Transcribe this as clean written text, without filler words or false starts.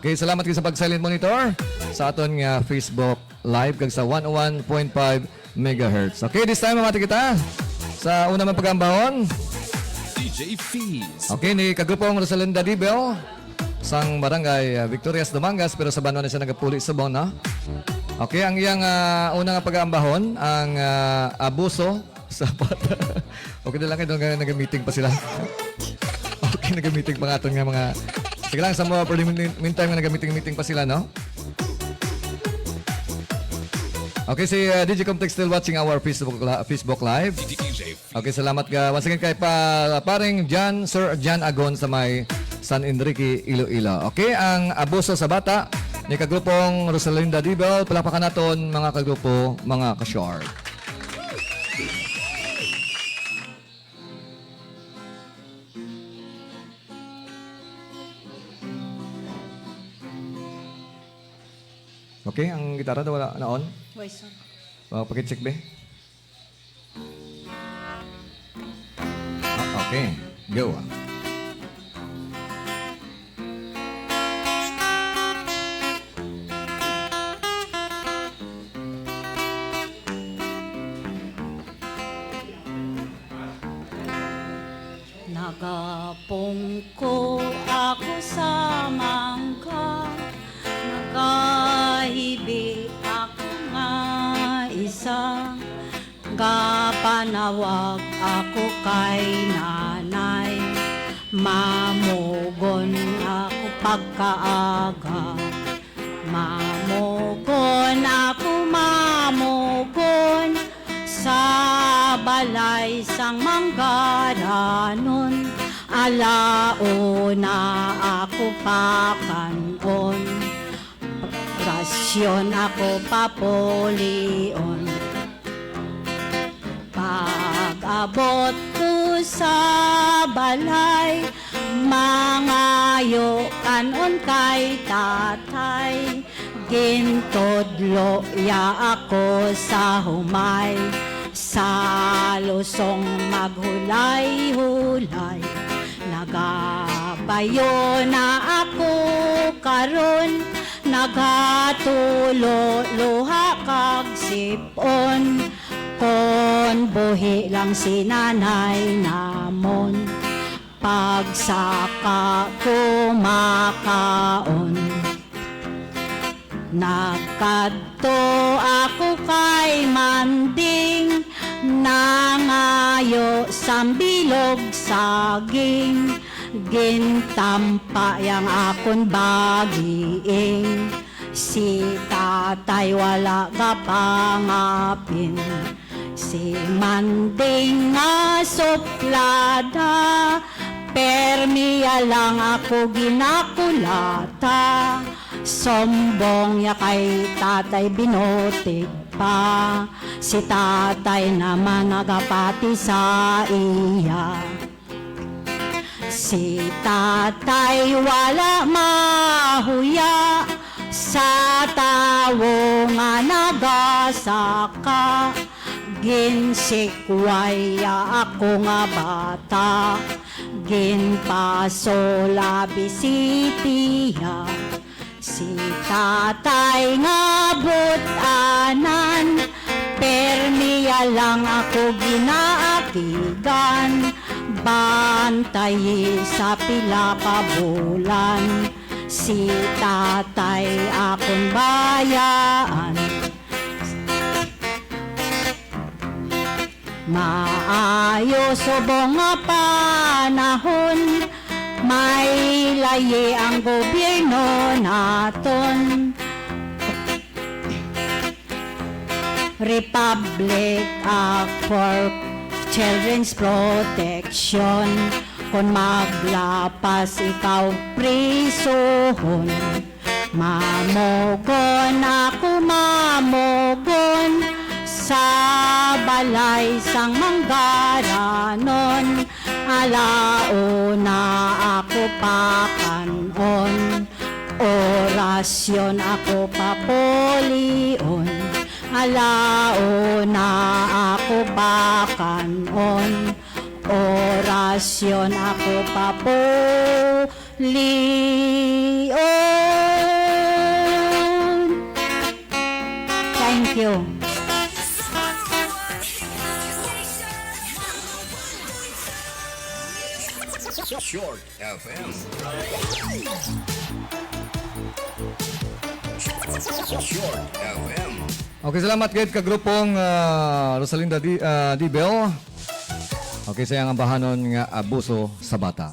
Okay, salamat kayo sa pag-silent monitor sa aton nga Facebook Live kag sa 101.5 MHz. Okay, this time mamati kita sa una man pagambahon. DJ Fees. Okay, ni kagupong Rosalinda Dibel sang barangay Victorias Dumangas pero sa Banwa na siya nagapuli sa Bona. Okay, ang iyang una nga pag-aambahon, ang abuso sa bata. Okay na lang kayo, nag-meeting pa sila. Okay, nag-meeting pa nga ito nga mga... Sige lang, sa mga meantime nga nag-meeting pa sila, no? Okay, si DJ Comtech still watching our Facebook Live. Okay, salamat ka. Once again kay paring Sir Jan Agon sa may San Enrique, Iloilo. Okay, ang abuso sa bata ni kagrupong Rosalinda Dibel. Palakpakan naton mga kagrupo, mga ka-short. Okay, ang gitara daw wala na on? Voice on. Pakit-check be. Okay, go. Nagapungko ako sa mangka, nagahibi ako nga isa, gapanawag ako kay nanay, mamugon ako pagkaaga, mamugon sa balay sang manggaranon, alauna ako pakanon, rasyon ako papulion. Pag-abot ko sa balay, mangayo kanon kay tatay, gintodlo ya ako sa humay, sa lusong maghulay-hulay, nagabayo na ako karon, nagatulo luha kag sipon, kon buhi lang si nanay namon, pagsaka ko makaon. Nagkadto ako kay manding, nangayo sambilog saging, gintampa yang akon bagiing, si tatay wala kapangapin, si manding nga suplada, permiya lang ako ginakulata, sombong ya kay tatay binotig pa, si tatay naman nagapati sa iya. Si tatay wala mahuya, sa tawo nga nagasaka, ginsikwaya ako nga bata, ginpasola bisitiya. Si tatay nga butanan, permiya lang ako ginaapigan, bantayi sa pila pa bulan, si tatay akong bayaan. Maayos subong nga panahon, may layi ang gobyerno naton. Republic Act for Children's Protection, kung maglapas ikaw prisohon, mamugon ako mamugon, sa balay sang manggaranon, alauna ako pakanon, orasyon ako papulion, alauna ako pakanon, orasyon ako papulion. Thank you. Short FM. Short FM. Okay, salamat kayo ka grupong Rosalinda Dibel. Okay, sayang ang bahanon nga abuso sa bata.